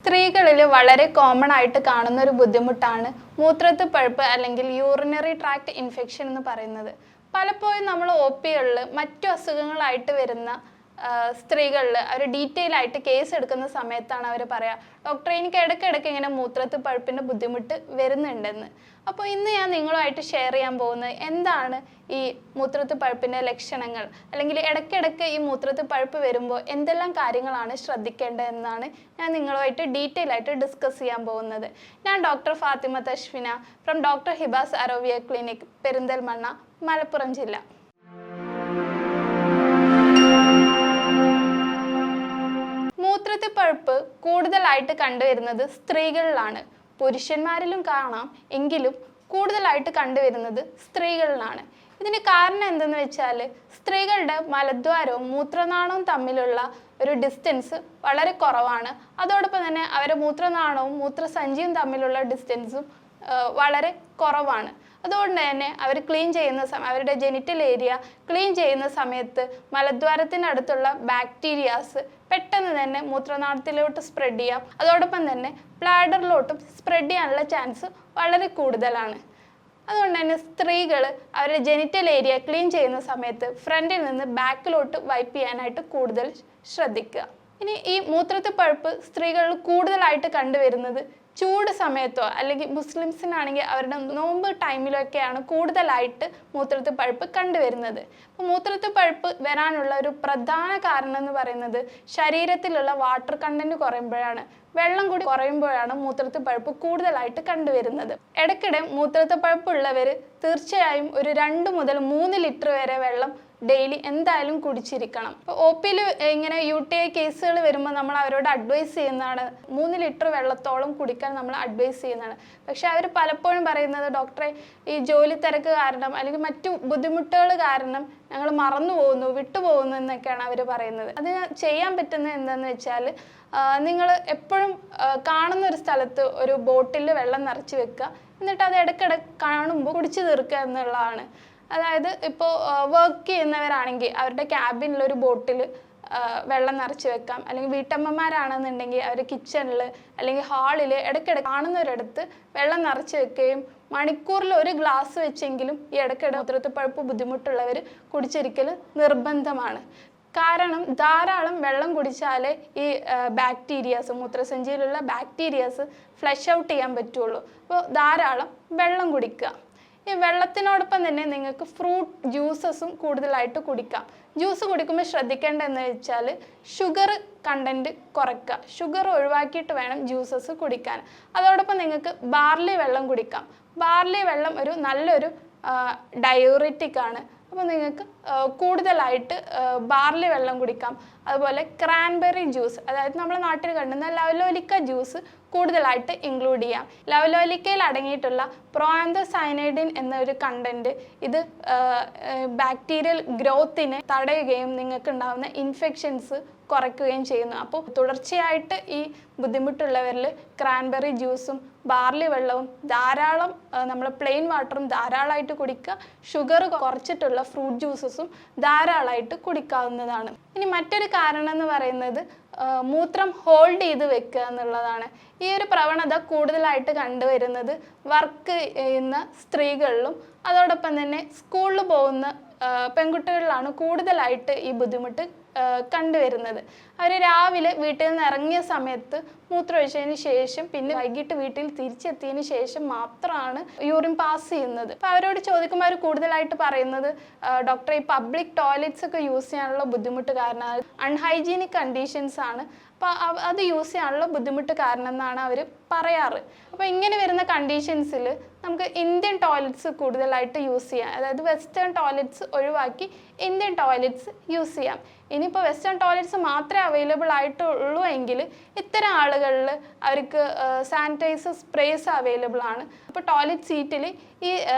സ്ത്രീകളിൽ വളരെ കോമൺ ആയിട്ട് കാണുന്ന ഒരു ബുദ്ധിമുട്ടാണ് മൂത്രത്തിൽ പഴുപ്പ് അല്ലെങ്കിൽ യൂറിനറി ട്രാക്ട് ഇൻഫെക്ഷൻ എന്ന് പറയുന്നത്. പലപ്പോഴും നമ്മൾ ഒ പികളിൽ മറ്റു അസുഖങ്ങളായിട്ട് വരുന്ന സ്ത്രീകളിൽ അവർ ഡീറ്റെയിൽ ആയിട്ട് കേസ് എടുക്കുന്ന സമയത്താണ് അവർ പറയുക, ഡോക്ടറെ എനിക്ക് ഇടയ്ക്കിടയ്ക്ക് ഇങ്ങനെ മൂത്രത്തിൽ പഴുപ്പിൻ്റെ ബുദ്ധിമുട്ട് വരുന്നുണ്ടെന്ന്. അപ്പോൾ ഇന്ന് ഞാൻ നിങ്ങളുമായിട്ട് ഷെയർ ചെയ്യാൻ പോകുന്നത് എന്താണ് ഈ മൂത്രത്തിൽ പഴുപ്പിൻ്റെ ലക്ഷണങ്ങൾ, അല്ലെങ്കിൽ ഇടയ്ക്കിടയ്ക്ക് ഈ മൂത്രത്തിൽ പഴുപ്പ് വരുമ്പോൾ എന്തെല്ലാം കാര്യങ്ങളാണ് ശ്രദ്ധിക്കേണ്ടതെന്നാണ് ഞാൻ നിങ്ങളുമായിട്ട് ഡീറ്റെയിൽ ആയിട്ട് ഡിസ്കസ് ചെയ്യാൻ പോകുന്നത്. ഞാൻ doctor Fathima Tashfina from doctor Hibas Arovia clinic, Perinthalmanna, Malappuram ജില്ല. മൂത്രത്തിൽ പഴുപ്പ് കൂടുതലായിട്ട് കണ്ടുവരുന്നത് സ്ത്രീകളിലാണ്. പുരുഷന്മാരിലും കാണാം, എങ്കിലും കൂടുതലായിട്ട് കണ്ടുവരുന്നത് സ്ത്രീകളിലാണ്. ഇതിന് കാരണം എന്തെന്ന് വെച്ചാൽ സ്ത്രീകളുടെ മലദ്വാരവും മൂത്രനാളവും തമ്മിലുള്ള ഒരു ഡിസ്റ്റൻസ് വളരെ കുറവാണ്. അതോടൊപ്പം തന്നെ അവരുടെ മൂത്രനാളവും മൂത്രസഞ്ചിയും തമ്മിലുള്ള ഡിസ്റ്റൻസും വളരെ കുറവാണ്. അതുകൊണ്ട് തന്നെ അവർ ക്ലീൻ ചെയ്യുന്ന അവരുടെ ജെനിറ്റൽ ഏരിയ ക്ലീൻ ചെയ്യുന്ന സമയത്ത് മലദ്വാരത്തിനടുത്തുള്ള ബാക്ടീരിയാസ് പെട്ടെന്ന് തന്നെ മൂത്രനാളത്തിലോട്ട് സ്പ്രെഡ് ചെയ്യാം. അതോടൊപ്പം തന്നെ ബ്ലാഡറിലോട്ടും സ്പ്രെഡ് ചെയ്യാനുള്ള ചാൻസ് വളരെ കൂടുതലാണ്. അതുകൊണ്ട് തന്നെ സ്ത്രീകൾ അവരുടെ ജെനിറ്റൽ ഏരിയ ക്ലീൻ ചെയ്യുന്ന സമയത്ത് ഫ്രണ്ടിൽ നിന്ന് ബാക്കിലോട്ട് വൈപ്പ് ചെയ്യാനായിട്ട് കൂടുതൽ ശ്രദ്ധിക്കുക. ഇനി ഈ മൂത്രത്തിൽ പഴുപ്പ് സ്ത്രീകളിൽ കൂടുതലായിട്ട് കണ്ടുവരുന്നത് ചൂട് സമയത്തോ അല്ലെങ്കിൽ മുസ്ലിംസിനാണെങ്കിൽ അവരുടെ നോമ്പ് ടൈമിലൊക്കെയാണ് കൂടുതലായിട്ട് മൂത്രത്തിൽ പഴുപ്പ് കണ്ടുവരുന്നത്. അപ്പോൾ മൂത്രത്തിൽ പഴുപ്പ് വരാനുള്ള ഒരു പ്രധാന കാരണം എന്ന് പറയുന്നത് ശരീരത്തിലുള്ള വാട്ടർ കണ്ടന്റ് കുറയുമ്പോഴാണ്, വെള്ളം കൂടി കുറയുമ്പോഴാണ് മൂത്രത്തിൽ പഴുപ്പ് കൂടുതലായിട്ട് കണ്ടുവരുന്നത്. ഇടയ്ക്കിടെ മൂത്രത്തിൽ പഴുപ്പുള്ളവർ തീർച്ചയായും ഒരു 2 മുതൽ 3 ലിറ്റർ വരെ വെള്ളം ഡെയിലി എന്തായാലും കുടിച്ചിരിക്കണം. ഇപ്പോൾ ഒ പിയിൽ ഇങ്ങനെ UTI കേസുകൾ വരുമ്പോൾ നമ്മൾ അവരോട് അഡ്വൈസ് ചെയ്യുന്നതാണ് 3 ലിറ്റർ വെള്ളത്തോളം കുടിക്കാൻ നമ്മൾ അഡ്വൈസ് ചെയ്യുന്നതാണ്. പക്ഷെ അവർ പലപ്പോഴും പറയുന്നത്, ഡോക്ടറെ ഈ ജോലി തിരക്ക് കാരണം അല്ലെങ്കിൽ മറ്റു ബുദ്ധിമുട്ടുകൾ കാരണം ഞങ്ങൾ മറന്നു പോകുന്നു, വിട്ടുപോകുന്നു എന്നൊക്കെയാണ് അവർ പറയുന്നത്. അതിന് ചെയ്യാൻ പറ്റുന്നത് എന്താണെന്ന് വെച്ചാൽ, നിങ്ങൾ എപ്പോഴും കാണുന്ന ഒരു സ്ഥലത്ത് ഒരു ബോട്ടിൽ വെള്ളം നിറച്ച് വെക്കുക, എന്നിട്ട് അത് ഇടയ്ക്കിടയ്ക്ക് കാണുമ്പോൾ കുടിച്ചു തീർക്കുക എന്നുള്ളതാണ്. അതായത് ഇപ്പോൾ വർക്ക് ചെയ്യുന്നവരാണെങ്കിൽ അവരുടെ ക്യാബിനിലൊരു ബോട്ടിൽ വെള്ളം നിറച്ച് വെക്കാം, അല്ലെങ്കിൽ വീട്ടമ്മമാരാണെന്നുണ്ടെങ്കിൽ അവർ കിച്ചണിൽ അല്ലെങ്കിൽ ഹാളിൽ ഇടയ്ക്കിടയ്ക്ക് കാണുന്നവരടുത്ത് വെള്ളം നിറച്ച് വെക്കുകയും മണിക്കൂറിൽ 1 ഗ്ലാസ് വെച്ചെങ്കിലും ഈ ഇടയ്ക്കിടെ മൂത്രത്തിൽ പഴുപ്പ് ബുദ്ധിമുട്ടുള്ളവർ കുടിച്ചിരിക്കൽ നിർബന്ധമാണ്. കാരണം ധാരാളം വെള്ളം കുടിച്ചാലേ ഈ ബാക്ടീരിയാസ്, മൂത്രസഞ്ചിയിലുള്ള ബാക്ടീരിയാസ് ഫ്ലഷ് ഔട്ട് ചെയ്യാൻ പറ്റുള്ളൂ. അപ്പോൾ ധാരാളം വെള്ളം കുടിക്കുക. ഈ വെള്ളത്തിനോടൊപ്പം തന്നെ നിങ്ങൾക്ക് ഫ്രൂട്ട് ജ്യൂസസും കൂടുതലായിട്ട് കുടിക്കാം. ജ്യൂസ് കുടിക്കുമ്പോൾ ശ്രദ്ധിക്കേണ്ടതെന്ന് വെച്ചാൽ ഷുഗർ കണ്ടൻറ്റ് കുറയ്ക്കുക. ഷുഗർ ഒഴിവാക്കിയിട്ട് വേണം ജ്യൂസസ് കുടിക്കാൻ. അതോടൊപ്പം നിങ്ങൾക്ക് ബാർലി വെള്ളം കുടിക്കാം. ബാർലി വെള്ളം ഒരു നല്ലൊരു ഡയൂറിറ്റിക് ആണ്. അപ്പോൾ നിങ്ങൾക്ക് കൂടുതലായിട്ട് ബാർലി വെള്ം കുടിക്കാം. അതുപോലെ ക്രാൻബെറി ജ്യൂസ്, അതായത് നമ്മുടെ നാട്ടിൽ കണ്ടുന്ന ലവലോലിക്ക ജ്യൂസ് കൂടുതലായിട്ട് ഇൻക്ലൂഡ് ചെയ്യാം. ലവലോലിക്കയിൽ അടങ്ങിയിട്ടുള്ള പ്രോആന്തോസയനൈഡിൻ എന്നൊരു കണ്ടൻറ്റ് ഇത് ബാക്ടീരിയൽ ഗ്രോത്തിനെ തടയുകയും നിങ്ങൾക്ക് ഉണ്ടാകുന്ന ഇൻഫെക്ഷൻസ് കുറയ്ക്കുകയും ചെയ്യുന്നു. അപ്പോൾ തുടർച്ചയായിട്ട് ഈ ബുദ്ധിമുട്ടുള്ളവരിൽ ക്രാൻബെറി ജ്യൂസും ബാർലി വെള്ളവും ധാരാളം, നമ്മൾ പ്ലെയിൻ വാട്ടറും ധാരാളമായിട്ട് കുടിക്കുക. ഷുഗർ കുറച്ചിട്ടുള്ള ഫ്രൂട്ട് ജ്യൂസസും ധാരാളമായിട്ട് കുടിക്കാവുന്നതാണ്. ഇനി മറ്റൊരു കാരണം എന്ന് പറയുന്നത് മൂത്രം ഹോൾഡ് ചെയ്ത് വെക്കുക എന്നുള്ളതാണ്. ഈ ഒരു പ്രവണത കൂടുതലായിട്ട് കണ്ടുവരുന്നത് വർക്ക് ചെയ്യുന്ന സ്ത്രീകളിലും അതോടൊപ്പം തന്നെ സ്കൂളിൽ പോകുന്ന പെൺകുട്ടികളിലാണ് കൂടുതലായിട്ട് ഈ ബുദ്ധിമുട്ട് കണ്ടുവരുന്നത്. അവർ രാവിലെ വീട്ടിൽ നിന്ന് ഇറങ്ങിയ സമയത്ത് മൂത്രമൊഴിച്ചതിന് ശേഷം പിന്നെ വൈകിട്ട് വീട്ടിൽ തിരിച്ചെത്തിയതിന് ശേഷം മാത്രമാണ് യൂറിൻ പാസ് ചെയ്യുന്നത്. അപ്പോൾ അവരോട് ചോദിക്കുമ്പോൾ അവർ കൂടുതലായിട്ട് പറയുന്നത്, ഡോക്ടറെ ഈ പബ്ലിക് ടോയ്ലറ്റ്സ് ഒക്കെ യൂസ് ചെയ്യാനുള്ള ബുദ്ധിമുട്ട് കാരണം, അൺഹൈജീനിക് കണ്ടീഷൻസ് ആണ്, അപ്പോൾ അത് യൂസ് ചെയ്യാനുള്ള ബുദ്ധിമുട്ട് കാരണം എന്നാണ് അവർ പറയാറ്. അപ്പോൾ ഇങ്ങനെ വരുന്ന കണ്ടീഷൻസിൽ നമുക്ക് ഇന്ത്യൻ ടോയ്ലറ്റ്സ് കൂടുതലായിട്ട് യൂസ് ചെയ്യാം. അതായത് വെസ്റ്റേൺ ടോയ്ലറ്റ്സ് ഒഴിവാക്കി ഇന്ത്യൻ ടോയ്ലറ്റ്സ് യൂസ് ചെയ്യാം. ഇനിയിപ്പോൾ വെസ്റ്റേൺ ടോയ്ലറ്റ്സ് മാത്രമേ അവൈലബിൾ ആയിട്ടുള്ളൂ എങ്കിൽ ഇത്തരം ആളുകളിൽ അവർക്ക് സാനിറ്റൈസർ സ്പ്രേസ് അവൈലബിൾ ആണ്. അപ്പോൾ ടോയ്ലറ്റ് സീറ്റിൽ ഈ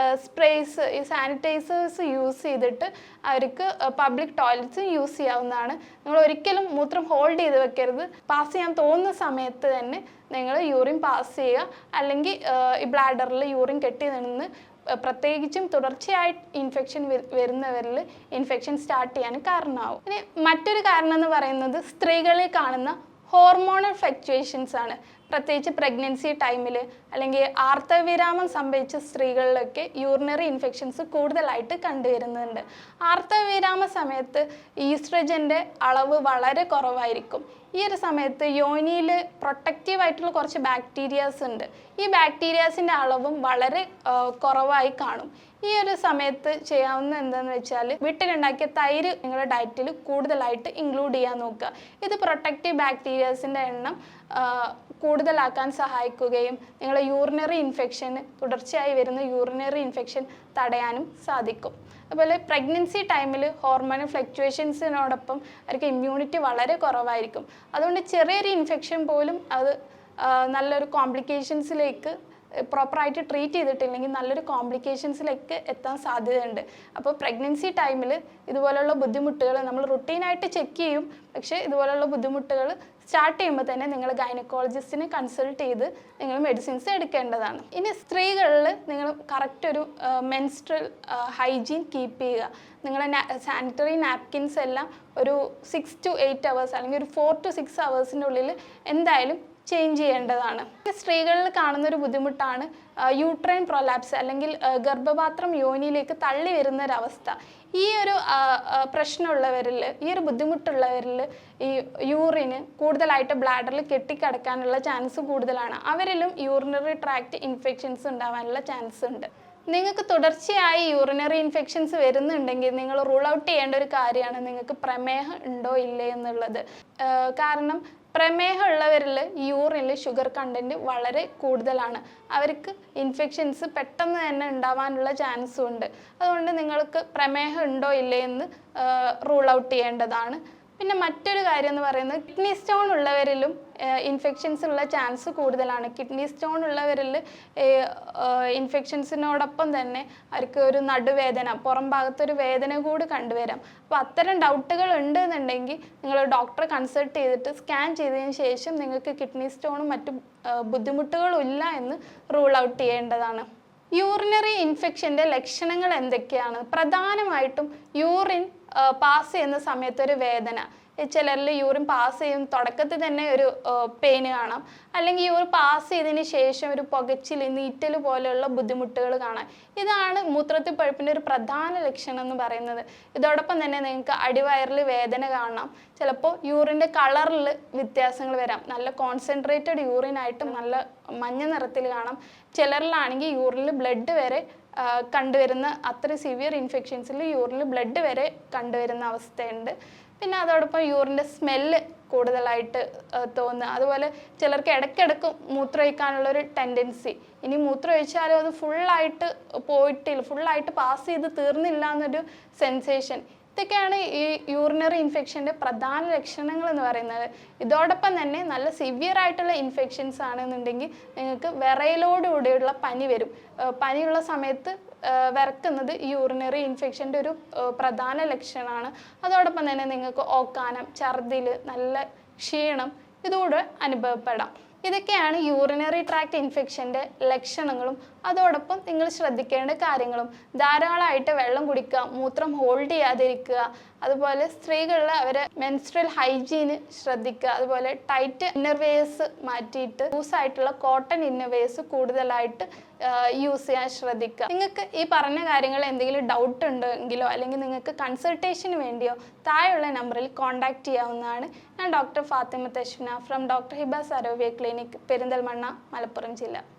സ്പ്രേസ്, ഈ സാനിറ്റൈസേഴ്സ് യൂസ് ചെയ്തിട്ട് അവർക്ക് പബ്ലിക് ടോയ്ലറ്റ്സ് യൂസ് ചെയ്യാവുന്നതാണ്. നിങ്ങൾ ഒരിക്കലും മൂത്രം ഹോൾഡ് ചെയ്ത് വെക്കരുത്. പാസ് ചെയ്യാൻ തോന്നുന്ന സമയത്ത് തന്നെ നിങ്ങൾ യൂറിൻ പാസ് ചെയ്യുക, അല്ലെങ്കിൽ ഈ ബ്ലാഡറിൽ യൂറിൻ കെട്ടി നിന്ന് പ്രത്യേകിച്ചും തുടർച്ചയായി ഇൻഫെക്ഷൻ വരുന്നവരിൽ ഇൻഫെക്ഷൻ സ്റ്റാർട്ട് ചെയ്യാൻ കാരണമാവും. ഇനി മറ്റൊരു കാരണം എന്ന് പറയുന്നത് സ്ത്രീകളിൽ കാണുന്ന ഹോർമോണൽ ഫ്ലക്ച്വേഷൻസ് ആണ്. പ്രത്യേകിച്ച് പ്രഗ്നൻസി ടൈമിൽ അല്ലെങ്കിൽ ആർത്തവവിരാമം സംഭവിച്ച സ്ത്രീകളിലൊക്കെ യൂറിനറി ഇൻഫെക്ഷൻസ് കൂടുതലായിട്ട് കണ്ടുവരുന്നുണ്ട്. ആർത്തവവിരാമ സമയത്ത് ഈസ്ട്രജൻ്റെ അളവ് വളരെ കുറവായിരിക്കും. ഈ ഒരു സമയത്ത് യോനിയിൽ പ്രൊട്ടക്റ്റീവായിട്ടുള്ള കുറച്ച് ബാക്ടീരിയാസ് ഉണ്ട്. ഈ ബാക്ടീരിയാസിൻ്റെ അളവും വളരെ കുറവായി കാണും. ഈ ഒരു സമയത്ത് ചെയ്യാവുന്ന എന്താണെന്ന് വെച്ചാൽ വീട്ടിലുണ്ടാക്കിയ തൈര് നിങ്ങളുടെ ഡയറ്റിൽ കൂടുതലായിട്ട് ഇൻക്ലൂഡ് ചെയ്യാൻ നോക്കുക. ഇത് പ്രൊട്ടക്റ്റീവ് ബാക്ടീരിയാസിൻ്റെ എണ്ണം കൂടുതലാക്കാൻ സഹായിക്കുകയും നിങ്ങളുടെ യൂറിനറി ഇൻഫെക്ഷൻ, തുടർച്ചയായി വരുന്ന യൂറിനറി ഇൻഫെക്ഷൻ തടയാനും സാധിക്കും. അതുപോലെ പ്രഗ്നൻസി ടൈമിൽ ഹോർമോണൽ ഫ്ലക്ച്വേഷൻസിനോടൊപ്പം അവർക്ക് ഇമ്മ്യൂണിറ്റി വളരെ കുറവായിരിക്കും. അതുകൊണ്ട് ചെറിയൊരു ഇൻഫെക്ഷൻ പോലും അത് നല്ലൊരു കോംപ്ലിക്കേഷൻസിലേക്ക് പ്രോപ്പറായിട്ട് ട്രീറ്റ് ചെയ്തിട്ടില്ലെങ്കിൽ നല്ലൊരു കോംപ്ലിക്കേഷൻസിലേക്ക് എത്താൻ സാധ്യതയുണ്ട്. അപ്പോൾ പ്രഗ്നൻസി ടൈമിൽ ഇതുപോലുള്ള ബുദ്ധിമുട്ടുകൾ നമ്മൾ റുട്ടീനായിട്ട് ചെക്ക് ചെയ്യും. പക്ഷേ ഇതുപോലുള്ള ബുദ്ധിമുട്ടുകൾ സ്റ്റാർട്ട് ചെയ്യുമ്പോൾ തന്നെ നിങ്ങൾ ഗൈനക്കോളജിസ്റ്റിനെ കൺസൾട്ട് ചെയ്ത് നിങ്ങൾ മെഡിസിൻസ് എടുക്കേണ്ടതാണ്. ഇനി സ്ത്രീകളിൽ നിങ്ങൾ കറക്റ്റ് ഒരു മെൻസ്ട്രൽ ഹൈജീൻ കീപ്പ് ചെയ്യുക. നിങ്ങളുടെ സാനിറ്ററി നാപ്കിൻസ് എല്ലാം ഒരു 6 to 8 hours അല്ലെങ്കിൽ ഒരു 4 to 6 hours ഉള്ളിൽ എന്തായാലും ചേഞ്ച് ചെയ്യേണ്ടതാണ്. സ്ത്രീകളിൽ കാണുന്നൊരു ബുദ്ധിമുട്ടാണ് യൂട്രൈൻ പ്രൊലാപ്സ് അല്ലെങ്കിൽ ഗർഭപാത്രം യോനിയിലേക്ക് തള്ളി വരുന്നൊരവസ്ഥ. ഈ ഒരു പ്രശ്നമുള്ളവരിൽ, ഈ ഒരു ബുദ്ധിമുട്ടുള്ളവരിൽ ഈ യൂറിന് കൂടുതലായിട്ട് ബ്ലാഡറിൽ കെട്ടിക്കിടക്കാനുള്ള ചാൻസ് കൂടുതലാണ്. അവരിലും യൂറിനറി ട്രാക്ട് ഇൻഫെക്ഷൻസ് ഉണ്ടാവാനുള്ള ചാൻസ് ഉണ്ട്. നിങ്ങൾക്ക് തുടർച്ചയായി യൂറിനറി ഇൻഫെക്ഷൻസ് വരുന്നുണ്ടെങ്കിൽ നിങ്ങൾ റൂൾ ഔട്ട് ചെയ്യേണ്ട ഒരു കാര്യമാണ് നിങ്ങൾക്ക് പ്രമേഹം ഉണ്ടോ ഇല്ലേ എന്നുള്ളത്. കാരണം പ്രമേഹം ഉള്ളവരിൽ യൂറിനിൽ ഷുഗർ കണ്ടൻറ്റ് വളരെ കൂടുതലാണ്. അവർക്ക് ഇൻഫെക്ഷൻസ് പെട്ടെന്ന് തന്നെ ഉണ്ടാവാനുള്ള ചാൻസും ഉണ്ട്. അതുകൊണ്ട് നിങ്ങൾക്ക് പ്രമേഹം ഉണ്ടോ ഇല്ലേ എന്ന് റൂൾ ഔട്ട് ചെയ്യേണ്ടതാണ്. പിന്നെ മറ്റൊരു കാര്യം എന്ന് പറയുന്നത് കിഡ്നി സ്റ്റോൺ ഉള്ളവരിലും ഇൻഫെക്ഷൻസ് ഉള്ള ചാൻസ് കൂടുതലാണ്. കിഡ്നി സ്റ്റോൺ ഉള്ളവരിൽ ഇൻഫെക്ഷൻസിനോടൊപ്പം തന്നെ അവർക്ക് ഒരു നടുവേദന, പുറം ഭാഗത്തൊരു വേദന കൂടി കണ്ടുവരാം. അപ്പോൾ അത്തരം ഡൗട്ടുകൾ ഉണ്ടെന്നുണ്ടെങ്കിൽ നിങ്ങൾ ഡോക്ടറെ കൺസൾട്ട് ചെയ്തിട്ട് സ്കാൻ ചെയ്തതിന് ശേഷം നിങ്ങൾക്ക് കിഡ്നി സ്റ്റോണും മറ്റു ബുദ്ധിമുട്ടുകളും ഇല്ല എന്ന് റൂൾ ഔട്ട് ചെയ്യേണ്ടതാണ്. യൂറിനറി ഇൻഫെക്ഷൻ്റെ ലക്ഷണങ്ങൾ എന്തൊക്കെയാണ്? പ്രധാനമായിട്ടും യൂറിൻ പാസ് ചെയ്യുന്ന സമയത്ത് ഒരു വേദന, ചിലരിൽ യൂറിൻ പാസ് ചെയ്യും തുടക്കത്തിൽ തന്നെ ഒരു പെയിന് കാണാം, അല്ലെങ്കിൽ യൂറിൻ പാസ് ചെയ്തതിന് ശേഷം ഒരു പുകച്ചിൽ, നീറ്റൽ പോലെയുള്ള ബുദ്ധിമുട്ടുകൾ കാണാം. ഇതാണ് മൂത്രത്തിൽ പഴുപ്പിൻ്റെ ഒരു പ്രധാന ലക്ഷണം എന്ന് പറയുന്നത്. ഇതോടൊപ്പം തന്നെ നിങ്ങൾക്ക് അടിവയറിൽ വേദന കാണാം. ചിലപ്പോൾ യൂറിൻ്റെ കളറിൽ വ്യത്യാസങ്ങൾ വരാം. നല്ല കോൺസെൻട്രേറ്റഡ് യൂറിനായിട്ടും നല്ല മഞ്ഞ നിറത്തിൽ കാണാം. ചിലരിലാണെങ്കിൽ യൂറിനിൽ ബ്ലഡ് വരെ കണ്ടുവരുന്ന, അത്ര സിവിയർ ഇൻഫെക്ഷൻസിൽ യൂറിനിൽ ബ്ലഡ് വരെ കണ്ടുവരുന്ന അവസ്ഥയുണ്ട്. പിന്നെ അതോടൊപ്പം യൂറിൻ്റെ സ്മെല്ല് കൂടുതലായിട്ട് തോന്നുക. അതുപോലെ ചിലർക്ക് ഇടയ്ക്കിടയ്ക്ക് മൂത്രമൊഴിക്കാനുള്ളൊരു ടെൻഡൻസി. ഇനി മൂത്രമൊഴിച്ചാലും അത് ഫുള്ളായിട്ട് പോയിട്ടില്ല, ഫുള്ളായിട്ട് പാസ് ചെയ്ത് തീർന്നില്ല എന്നൊരു സെൻസേഷൻ. ഇതൊക്കെയാണ് ഈ യൂറിനറി ഇൻഫെക്ഷൻ്റെ പ്രധാന ലക്ഷണങ്ങൾ എന്ന് പറയുന്നത്. ഇതോടൊപ്പം തന്നെ നല്ല സിവിയർ ആയിട്ടുള്ള ഇൻഫെക്ഷൻസ് ആണെന്നുണ്ടെങ്കിൽ നിങ്ങൾക്ക് വിറയലോടുകൂടിയുള്ള പനി വരും. പനിയുള്ള സമയത്ത് വിറക്കുന്നത് ഈ യൂറിനറി ഇൻഫെക്ഷൻ്റെ ഒരു പ്രധാന ലക്ഷണമാണ്. അതോടൊപ്പം തന്നെ നിങ്ങൾക്ക് ഓക്കാനം, ഛർദിൽ, നല്ല ക്ഷീണം ഇതുകൂടെ അനുഭവപ്പെടാം. ഇതൊക്കെയാണ് യൂറിനറി ട്രാക്ട് ഇൻഫെക്ഷൻ്റെ ലക്ഷണങ്ങളും അതോടൊപ്പം നിങ്ങൾ ശ്രദ്ധിക്കേണ്ട കാര്യങ്ങളും. ധാരാളമായിട്ട് വെള്ളം കുടിക്കുക, മൂത്രം ഹോൾഡ് ചെയ്യാതിരിക്കുക, അതുപോലെ സ്ത്രീകളിൽ അവരെ മെൻസ്ട്രൽ ഹൈജീന് ശ്രദ്ധിക്കുക. അതുപോലെ ടൈറ്റ് ഇന്നർവേഴ്സ് മാറ്റിയിട്ട് ലൂസായിട്ടുള്ള കോട്ടൺ ഇന്നർവേഴ്സ് കൂടുതലായിട്ട് യൂസ് ചെയ്യാൻ ശ്രദ്ധിക്കുക. നിങ്ങൾക്ക് ഈ പറഞ്ഞ കാര്യങ്ങൾ എന്തെങ്കിലും ഡൗട്ട് ഉണ്ടെങ്കിലോ അല്ലെങ്കിൽ നിങ്ങൾക്ക് കൺസൾട്ടേഷന് വേണ്ടിയോ താഴെയുള്ള നമ്പറിൽ കോൺടാക്റ്റ് ചെയ്യാവുന്നതാണ്. ഞാൻ doctor Fathima Tashwina from doctor Hiba Sarovia clinic, Perinthalmanna, Malappuram ജില്ല.